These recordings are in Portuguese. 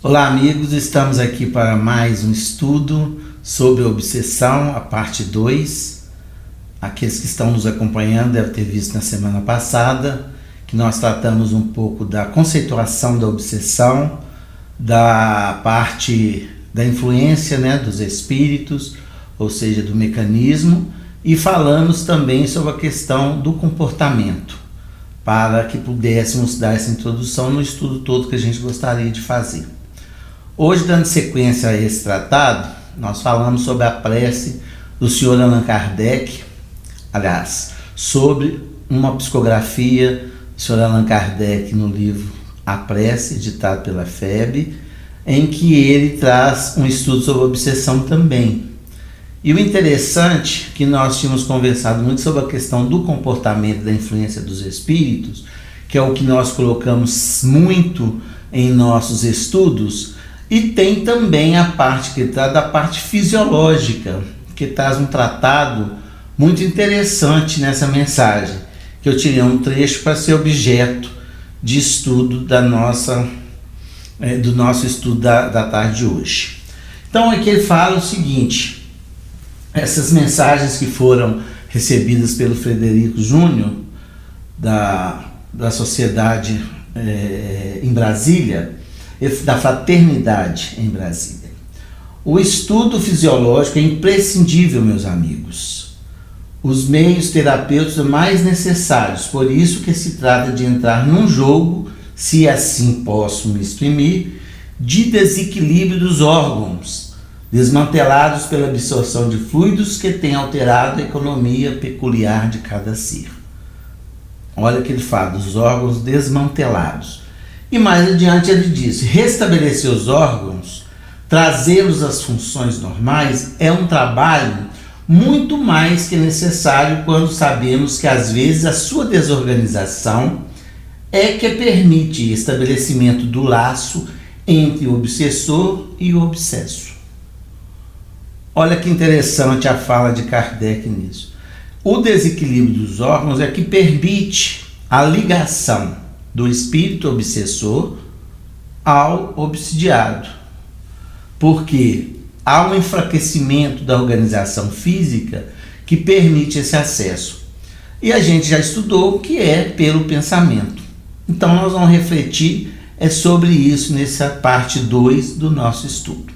Olá, amigos, estamos aqui para mais um estudo sobre obsessão, a parte 2. Aqueles que estão nos acompanhando devem ter visto na semana passada que nós tratamos um pouco da conceituação da obsessão, da parte da influência, dos espíritos, ou seja, do mecanismo, e falamos também sobre a questão do comportamento, para que pudéssemos dar essa introdução no estudo todo que a gente gostaria de fazer. Hoje, dando sequência a esse tratado, nós falamos sobre a prece do Sr. Allan Kardec, sobre uma psicografia do Sr. Allan Kardec no livro A Prece, editado pela FEB, em que ele traz um estudo sobre obsessão também. E o interessante é que nós tínhamos conversado muito sobre a questão do comportamento, da influência dos espíritos, que é o que nós colocamos muito em nossos estudos, e tem também a parte que traz da parte fisiológica, que traz um tratado muito interessante nessa mensagem, que eu tirei um trecho para ser objeto de estudo do nosso estudo da tarde de hoje. Então aqui ele fala o seguinte: essas mensagens que foram recebidas pelo Frederico Júnior, da Sociedade em Brasília, da Fraternidade em Brasília. O estudo fisiológico é imprescindível, meus amigos. Os meios terapêuticos mais necessários, por isso que se trata de entrar num jogo, se assim posso me exprimir, de desequilíbrio dos órgãos, desmantelados pela absorção de fluidos que tem alterado a economia peculiar de cada ser. Olha que ele fala dos órgãos desmantelados. E mais adiante ele diz: restabelecer os órgãos, trazê-los às funções normais, é um trabalho muito mais que necessário quando sabemos que às vezes a sua desorganização é que permite o estabelecimento do laço entre o obsessor e o obsesso. Olha que interessante a fala de Kardec nisso. O desequilíbrio dos órgãos é que permite a ligação do espírito obsessor ao obsidiado, porque há um enfraquecimento da organização física que permite esse acesso. E a gente já estudou o que é pelo pensamento. Então nós vamos refletir sobre isso nessa parte 2 do nosso estudo.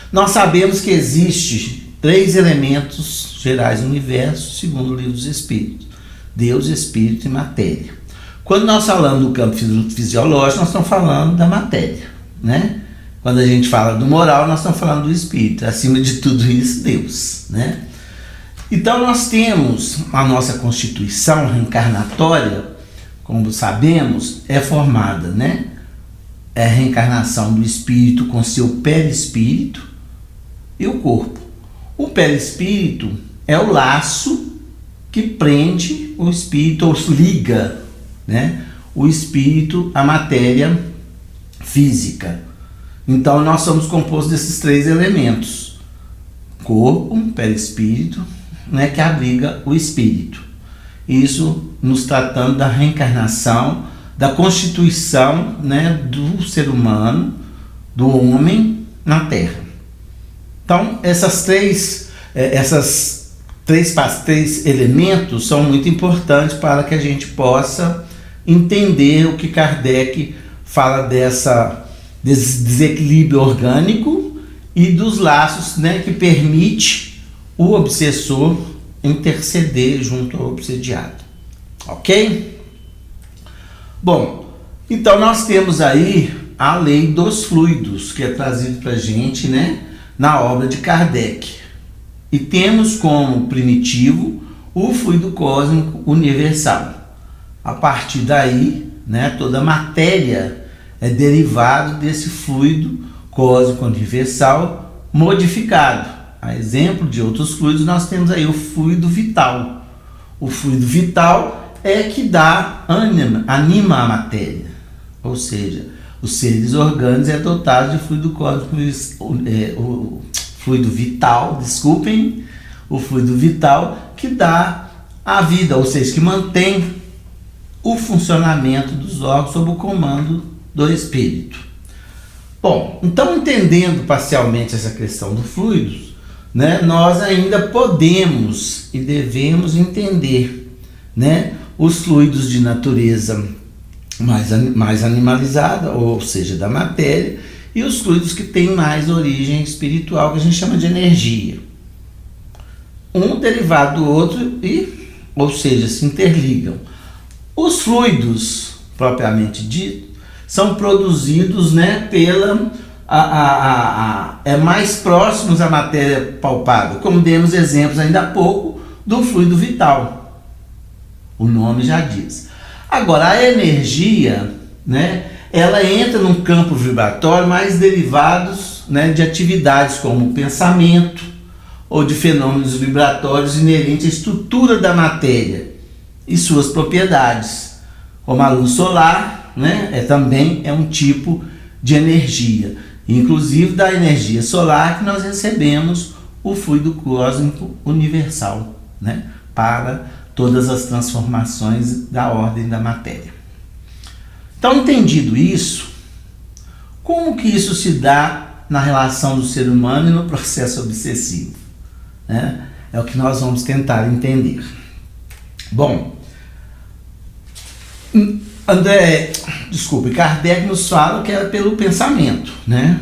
Nós sabemos que existem 3 elementos gerais do universo, segundo o Livro dos Espíritos: Deus, Espírito e Matéria. Quando nós falamos do campo fisiológico, nós estamos falando da matéria, Quando a gente fala do moral, nós estamos falando do espírito. Acima de tudo isso, Deus, Então nós temos a nossa constituição reencarnatória, como sabemos, é formada, É a reencarnação do espírito com seu perispírito e o corpo. O perispírito é o laço que prende o espírito, ou liga, o espírito à matéria física. Então nós somos compostos desses 3 elementos: corpo, perispírito, que abriga o espírito. Isso nos tratando da reencarnação, da constituição, do ser humano, do homem na Terra. Então esses três elementos são muito importantes para que a gente possa entender o que Kardec fala desse desequilíbrio orgânico e dos laços, que permite o obsessor interceder junto ao obsediado. Ok? Bom, então nós temos aí a lei dos fluidos, que é trazido para a gente, na obra de Kardec. E temos como primitivo o fluido cósmico universal. A partir daí, toda a matéria é derivada desse fluido cósmico universal modificado. A exemplo de outros fluidos, nós temos aí o fluido vital. O fluido vital é que anima a matéria. Ou seja, os seres orgânicos é dotado de fluido cósmico, o fluido vital que dá a vida, ou seja, que mantém o funcionamento dos órgãos sob o comando do espírito. Bom, então entendendo parcialmente essa questão dos fluidos, né, nós ainda podemos e devemos entender, né, os fluidos de natureza mais animalizada, ou seja, da matéria, e os fluidos que têm mais origem espiritual, que a gente chama de energia. Um derivado do outro, ou seja, se interligam. Os fluidos, propriamente dito, são produzidos, né, mais próximos à matéria palpável, como demos exemplos ainda há pouco do fluido vital. O nome já diz. Agora, a energia, né, ela entra num campo vibratório mais derivados, né, de atividades como o pensamento ou de fenômenos vibratórios inerentes à estrutura da matéria e suas propriedades, como a luz solar, né, também é um tipo de energia, inclusive da energia solar que nós recebemos o fluido cósmico universal, né, para todas as transformações da ordem da matéria. Então, entendido isso, como que isso se dá na relação do ser humano e no processo obsessivo, né? É o que nós vamos tentar entender. Bom, Kardec nos fala que é pelo pensamento, né?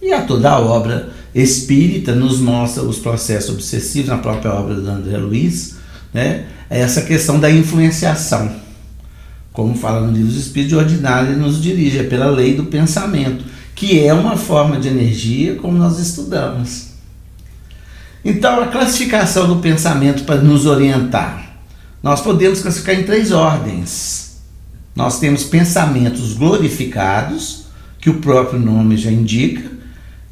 E a toda a obra espírita nos mostra os processos obsessivos, na própria obra do André Luiz, né? Essa questão da influenciação, como fala no livro dos Espíritos, de ordinário ele nos dirige, é pela lei do pensamento, que é uma forma de energia, como nós estudamos. Então, a classificação do pensamento para nos orientar, nós podemos classificar em 3 ordens. Nós temos pensamentos glorificados, que o próprio nome já indica,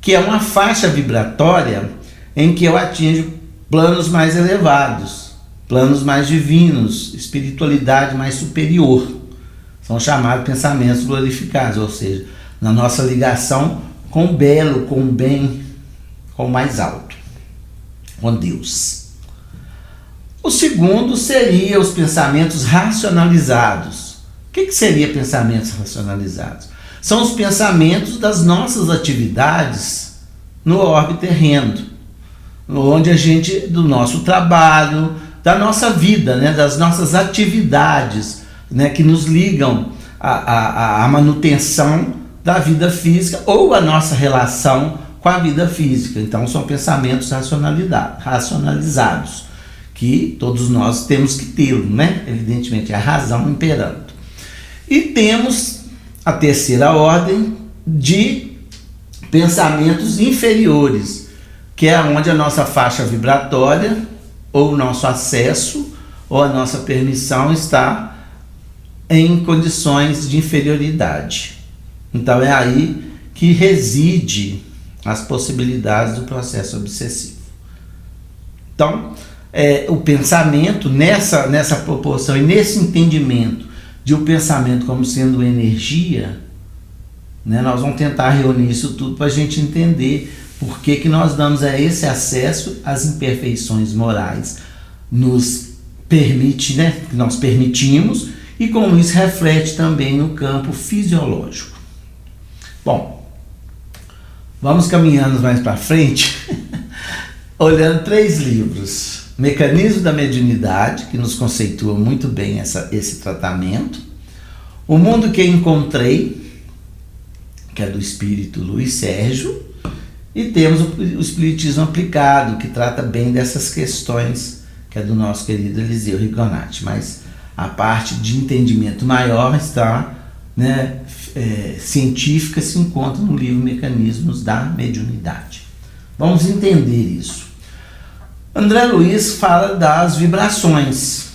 que é uma faixa vibratória em que eu atinjo planos mais elevados, planos mais divinos, espiritualidade mais superior. São chamados pensamentos glorificados, ou seja, na nossa ligação com o belo, com o bem, com o mais alto, com Deus. O segundo seria os pensamentos racionalizados. O que seria pensamentos racionalizados? São os pensamentos das nossas atividades no orbe terreno, onde a gente, do nosso trabalho, da nossa vida, né, das nossas atividades, né, que nos ligam à manutenção da vida física ou a nossa relação com a vida física. Então, são pensamentos racionalizados, que todos nós temos que tê-lo, né? Evidentemente, é a razão imperando. E temos a terceira ordem de pensamentos inferiores, que é onde a nossa faixa vibratória, ou o nosso acesso, ou a nossa permissão está em condições de inferioridade. Então é aí que reside as possibilidades do processo obsessivo. Então, o pensamento, nessa proporção e nesse entendimento de o pensamento como sendo energia, né, nós vamos tentar reunir isso tudo para a gente entender por que nós damos esse acesso às imperfeições morais, nos permite, né, que nós permitimos, e como isso reflete também no campo fisiológico. Bom, vamos caminhando mais para frente, olhando 3 livros. Mecanismo da Mediunidade, que nos conceitua muito bem esse tratamento. O Mundo que Encontrei, que é do espírito Luiz Sérgio. E temos o Espiritismo Aplicado, que trata bem dessas questões, que é do nosso querido Eliseu Rigonati. Mas a parte de entendimento maior está, né, científica, se encontra no livro Mecanismos da Mediunidade. Vamos entender isso. André Luiz fala das vibrações,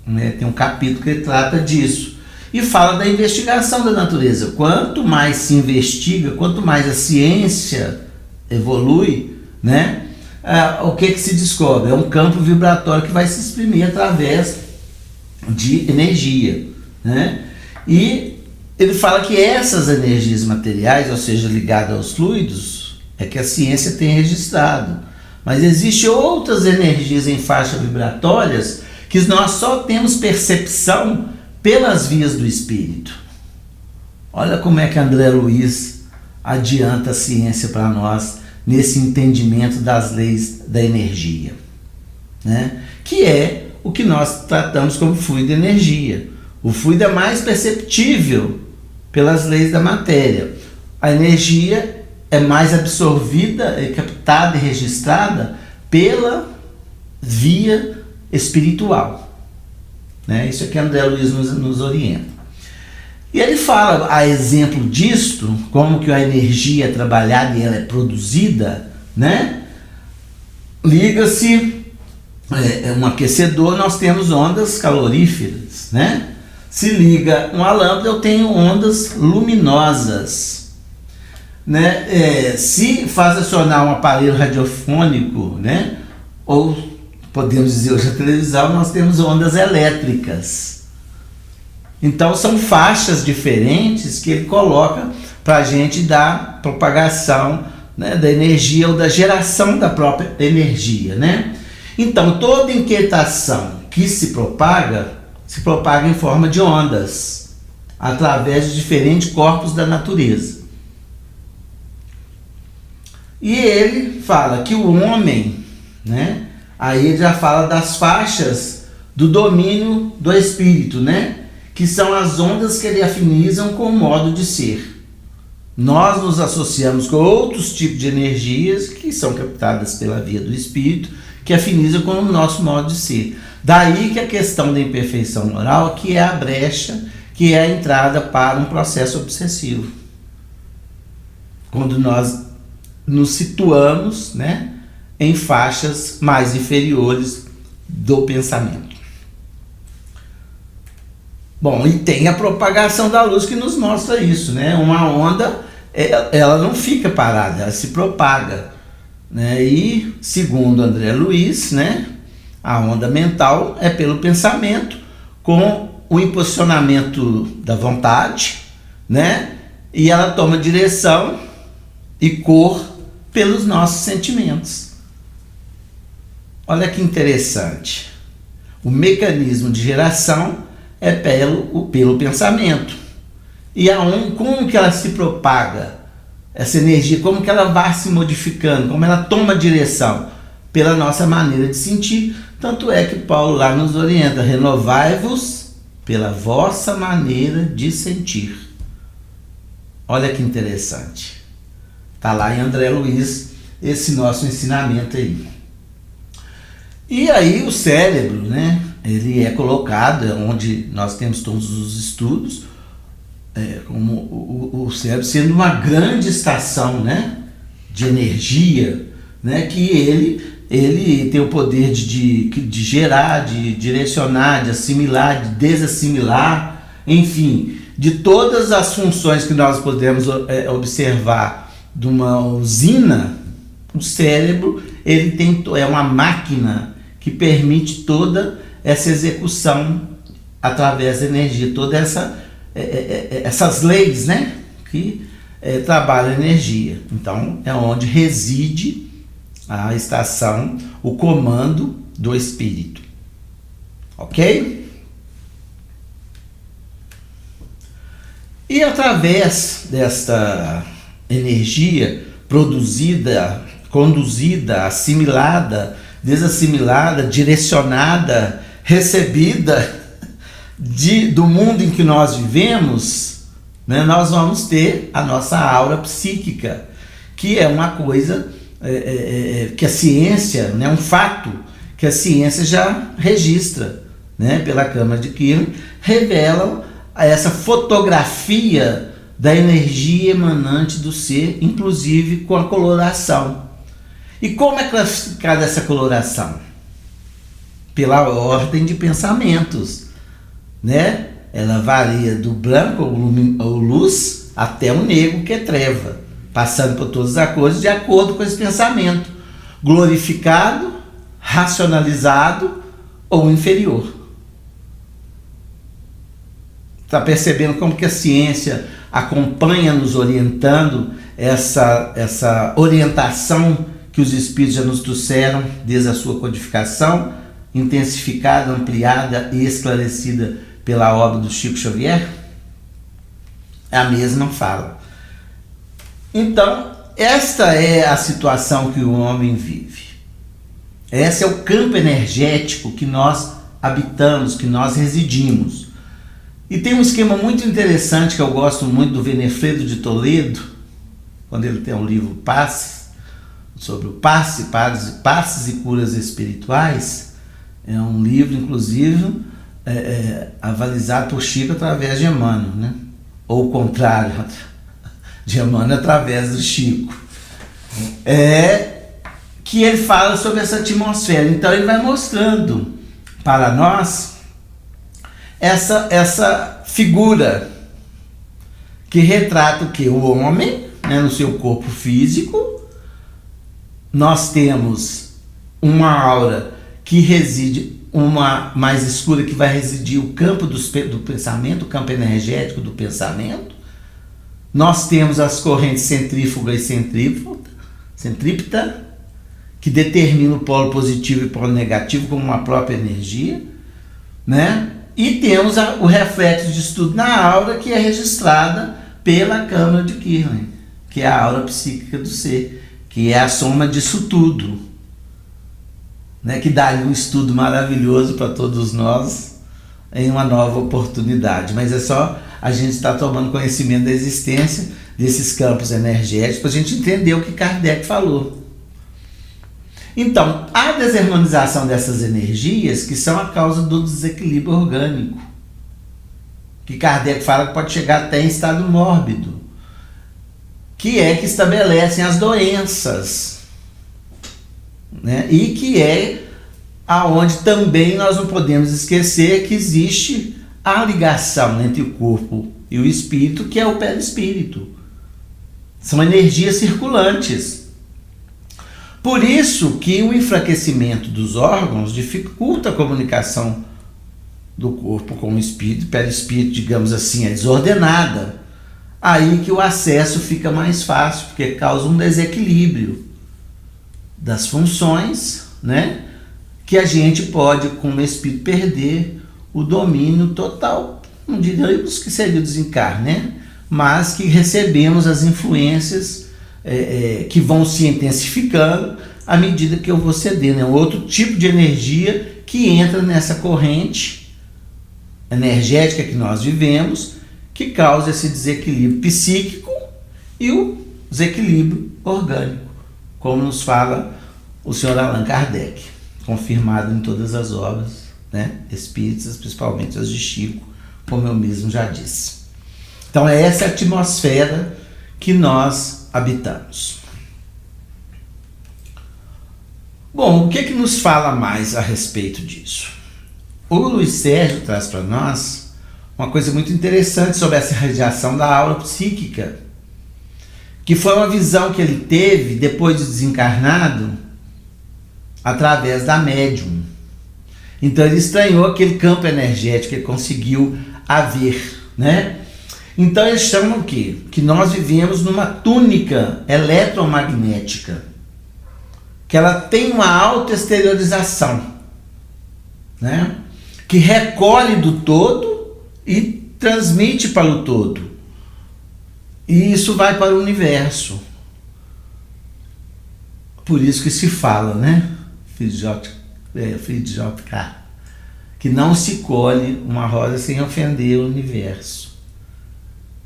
né? Tem um capítulo que ele trata disso. E fala da investigação da natureza. Quanto mais se investiga, quanto mais a ciência evolui, né, o que se descobre? É um campo vibratório que vai se exprimir através de energia, né? E ele fala que essas energias materiais, ou seja, ligadas aos fluidos, é que a ciência tem registrado. Mas existem outras energias em faixas vibratórias que nós só temos percepção pelas vias do espírito. Olha como é que André Luiz adianta a ciência para nós nesse entendimento das leis da energia, né? Que é o que nós tratamos como fluido de energia. O fluido é mais perceptível pelas leis da matéria. A energia é mais absorvida, captada e registrada pela via espiritual, né? Isso é que André Luiz nos orienta. E ele fala, a exemplo disto, como que a energia é trabalhada e ela é produzida, né? Liga-se um aquecedor, nós temos ondas caloríferas, né? Se liga uma lâmpada, eu tenho ondas luminosas, né? Se faz acionar um aparelho radiofônico, né? Ou podemos dizer hoje a televisão, nós temos ondas elétricas. Então são faixas diferentes que ele coloca para a gente dar propagação, né, da energia ou da geração da própria energia, né? Então toda inquietação que se propaga em forma de ondas, através de diferentes corpos da natureza. E ele fala que o homem, né, aí ele já fala das faixas do domínio do espírito, né? Que são as ondas que ele afinizam com o modo de ser. Nós nos associamos com outros tipos de energias que são captadas pela via do espírito, que afinizam com o nosso modo de ser. Daí que a questão da imperfeição moral, que é a brecha, que é a entrada para um processo obsessivo. Quando nós nos situamos, né, em faixas mais inferiores do pensamento. Bom, e tem a propagação da luz que nos mostra isso, né? Uma onda, ela não fica parada, ela se propaga, né? E, segundo André Luiz, né, a onda mental é pelo pensamento, com o impulsionamento da vontade, né? E ela toma direção e cor pelos nossos sentimentos. Olha que interessante. O mecanismo de geração é pelo pensamento. E como que ela se propaga? Essa energia, como que ela vai se modificando? Como ela toma direção? Pela nossa maneira de sentir. Tanto é que Paulo lá nos orienta: renovai-vos pela vossa maneira de sentir. Olha que interessante. Está lá em André Luiz esse nosso ensinamento aí. E aí o cérebro, né, ele é colocado, onde nós temos todos os estudos, como o cérebro sendo uma grande estação, né, de energia, né, que ele tem o poder de gerar, de direcionar, de assimilar, de desassimilar, enfim, de todas as funções que nós podemos observar de uma usina. O cérebro, ele é uma máquina que permite toda essa execução através da energia, todas essas leis, né, que trabalham a energia. Então é onde reside a estação, o comando do espírito. Ok? E através desta energia produzida, conduzida, assimilada, desassimilada, direcionada, recebida do mundo em que nós vivemos, né, nós vamos ter a nossa aura psíquica, que é uma coisa que a ciência, né, um fato que a ciência já registra, né, pela Câmara de Kirchner, revelam essa fotografia da energia emanante do ser, inclusive com a coloração. E como é classificada essa coloração? Pela ordem de pensamentos, né? Ela varia do branco ou luz até o negro, que é treva, passando por todas as cores de acordo com esse pensamento, glorificado, racionalizado ou inferior. Está percebendo como que a ciência acompanha nos orientando essa orientação que os espíritos já nos trouxeram desde a sua codificação, intensificada, ampliada e esclarecida pela obra do Chico Xavier? É a mesma fala. Então, esta é a situação que o homem vive. Esse é o campo energético que nós habitamos, que nós residimos. E tem um esquema muito interessante que eu gosto muito do Venefredo de Toledo, quando ele tem um livro Passes, sobre o passes e curas espirituais. É um livro, inclusive, avalizado por Chico através de Emmanuel, né? Ou o contrário, de Emmanuel através do Chico. Que ele fala sobre essa atmosfera. Então ele vai mostrando para nós essa figura que retrata o que? O homem, né, no seu corpo físico. Nós temos uma aura que reside, uma mais escura, que vai residir o campo do pensamento, o campo energético do pensamento. Nós temos as correntes centrífuga e centrípeta, que determina o polo positivo e o polo negativo como uma própria energia, né? E temos o reflexo de estudo na aura, que é registrada pela câmara de Kirlian, que é a aura psíquica do ser, que é a soma disso tudo, né? Que dá um estudo maravilhoso para todos nós em uma nova oportunidade. Mas é só a gente estar tomando conhecimento da existência desses campos energéticos para a gente entender o que Kardec falou. Então, a desarmonização dessas energias, que são a causa do desequilíbrio orgânico, que Kardec fala que pode chegar até em estado mórbido, que estabelecem as doenças, né? E que aonde também nós não podemos esquecer que existe a ligação entre o corpo e o espírito, que é o perispírito. São energias circulantes. Por isso que o enfraquecimento dos órgãos dificulta a comunicação do corpo com o espírito. O perispírito, digamos assim, é desordenada. Aí que o acesso fica mais fácil, porque causa um desequilíbrio das funções, né? Que a gente pode, com o espírito, perder o domínio total. Não diríamos que seria o desencarne, né? Mas que recebemos as influências que vão se intensificando à medida que eu vou cedendo. É um outro tipo de energia que entra nessa corrente energética que nós vivemos, que causa esse desequilíbrio psíquico e o desequilíbrio orgânico, como nos fala o senhor Allan Kardec, confirmado em todas as obras, né, espíritas, principalmente as de Chico, como eu mesmo já disse. Então é essa atmosfera que nós habitamos. Bom, o que nos fala mais a respeito disso? O Luiz Sérgio traz para nós uma coisa muito interessante sobre essa radiação da aura psíquica, que foi uma visão que ele teve depois de desencarnado através da médium. Então ele estranhou aquele campo energético que ele conseguiu haver, né? Então eles chamam o quê? Que nós vivemos numa túnica eletromagnética, que ela tem uma alta exteriorização, né? Que recolhe do todo e transmite para o todo. E isso vai para o universo. Por isso que se fala, né? Friedrich K., que não se colhe uma rosa sem ofender o universo.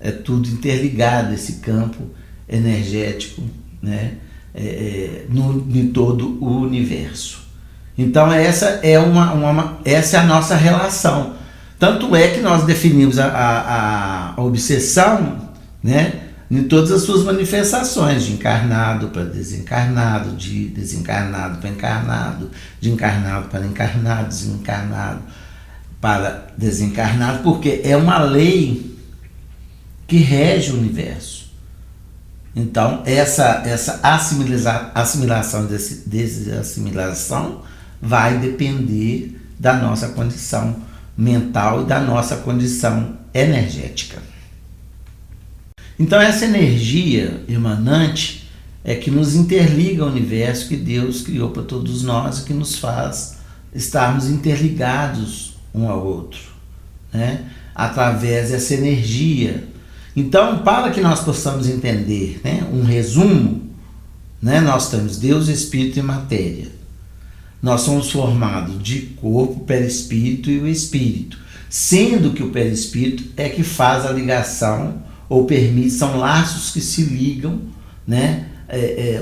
É tudo interligado, esse campo energético, né? Em todo o universo. Então essa é essa é a nossa relação. Tanto é que nós definimos a obsessão, né, em todas as suas manifestações, de encarnado para desencarnado, de desencarnado para encarnado, de encarnado para encarnado, desencarnado para desencarnado, porque é uma lei que rege o universo. Então essa assimilação, desassimilação vai depender da nossa condição mental e da nossa condição energética. Então essa energia emanante é que nos interliga ao universo que Deus criou para todos nós e que nos faz estarmos interligados um ao outro, né? Através dessa energia. Então, para que nós possamos entender, né, um resumo, né, nós temos Deus, Espírito e matéria. Nós somos formados de corpo, perispírito e o espírito, sendo que o perispírito é que faz a ligação, ou permite, são laços que se ligam, né,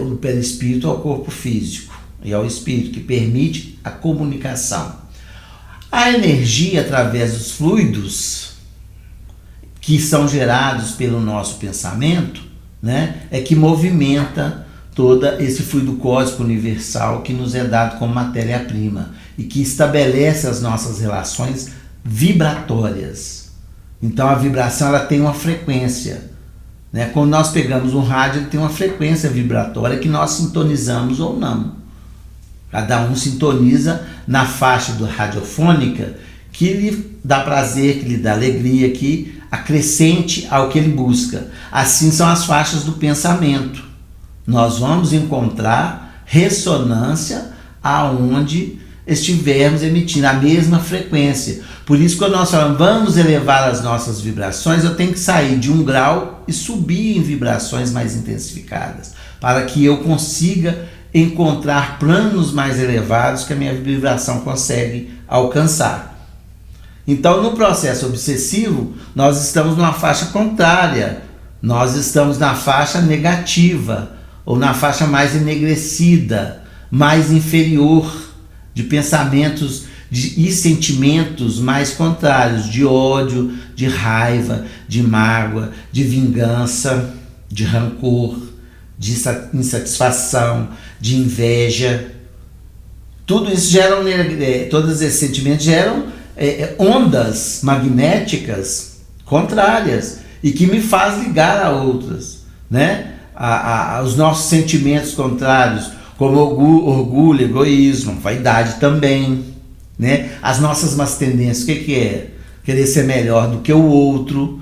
o perispírito ao corpo físico e ao espírito, que permite a comunicação. A energia através dos fluidos que são gerados pelo nosso pensamento, né, é que movimenta todo esse fluido cósmico universal que nos é dado como matéria-prima e que estabelece as nossas relações vibratórias. Então a vibração ela tem uma frequência, né? Quando nós pegamos um rádio, ele tem uma frequência vibratória que nós sintonizamos ou não. Cada um sintoniza na faixa do radiofônica que lhe dá prazer, que lhe dá alegria, que acrescente ao que ele busca. Assim são as faixas do pensamento. Nós vamos encontrar ressonância aonde estivermos emitindo a mesma frequência. Por isso, quando nós falamos vamos elevar as nossas vibrações, eu tenho que sair de 1 grau e subir em vibrações mais intensificadas, para que eu consiga encontrar planos mais elevados que a minha vibração consegue alcançar. Então, no processo obsessivo, nós estamos numa faixa contrária, nós estamos na faixa negativa, ou na faixa mais enegrecida, mais inferior, de pensamentos e sentimentos mais contrários, de ódio, de raiva, de mágoa, de vingança, de rancor, de insatisfação, de inveja. Tudo isso todos esses sentimentos geram ondas magnéticas contrárias e que me faz ligar a outras, né? Os nossos sentimentos contrários, como orgulho, egoísmo, vaidade também, né? As nossas más tendências, o que é? Querer ser melhor do que o outro,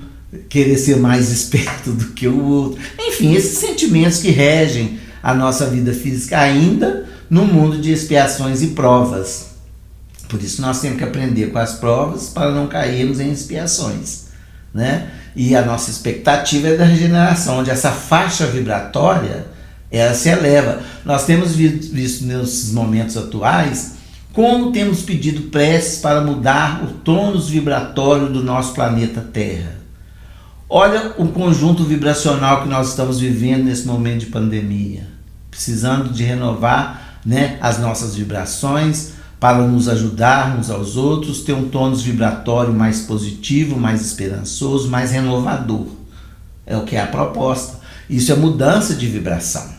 querer ser mais esperto do que o outro. Enfim, esses sentimentos que regem a nossa vida física ainda no mundo de expiações e provas. Por isso nós temos que aprender com as provas para não cairmos em expiações, né? E a nossa expectativa é da regeneração, onde essa faixa vibratória ela se eleva. Nós temos visto nesses momentos atuais como temos pedido preces para mudar o tônus vibratório do nosso planeta Terra. Olha o conjunto vibracional que nós estamos vivendo nesse momento de pandemia, precisando de renovar, né, as nossas vibrações para nos ajudar uns aos outros, ter um tônus vibratório mais positivo, mais esperançoso, mais renovador. É o que é a proposta. Isso é mudança de vibração.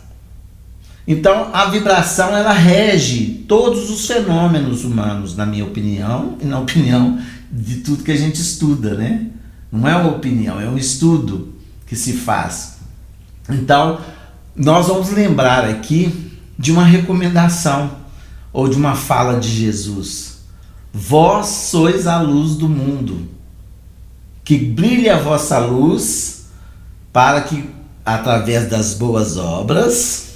Então, a vibração ela rege todos os fenômenos humanos, na minha opinião, e na opinião de tudo que a gente estuda, né? Não é uma opinião, é um estudo que se faz. Então, nós vamos lembrar aqui de uma recomendação, ou de uma fala de Jesus. Vós sois a luz do mundo, que brilhe a vossa luz, para que, através das boas obras,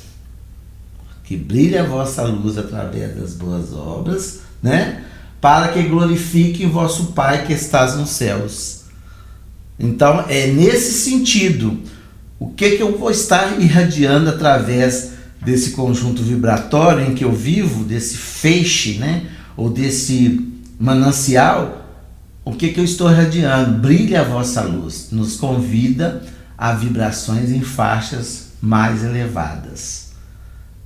que brilhe a vossa luz através das boas obras, né? Para que glorifiquem vosso Pai que estás nos céus. Então, é nesse sentido, o que eu vou estar irradiando através desse conjunto vibratório em que eu vivo, desse feixe, né? Ou desse manancial, o que eu estou irradiando? Brilhe a vossa luz, nos convida a vibrações em faixas mais elevadas.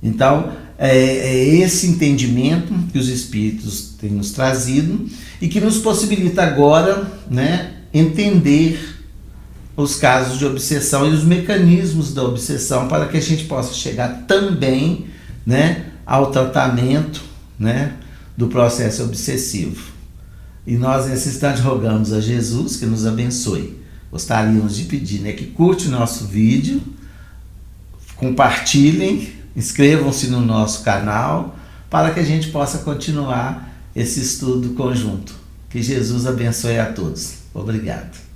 Então, é esse entendimento que os Espíritos têm nos trazido e que nos possibilita agora, né, entender os casos de obsessão e os mecanismos da obsessão para que a gente possa chegar também, né, ao tratamento, né, do processo obsessivo. E nós nesse instante rogamos a Jesus que nos abençoe. Gostaríamos de pedir, né, que curte o nosso vídeo, compartilhem, inscrevam-se no nosso canal para que a gente possa continuar esse estudo conjunto. Que Jesus abençoe a todos. Obrigado.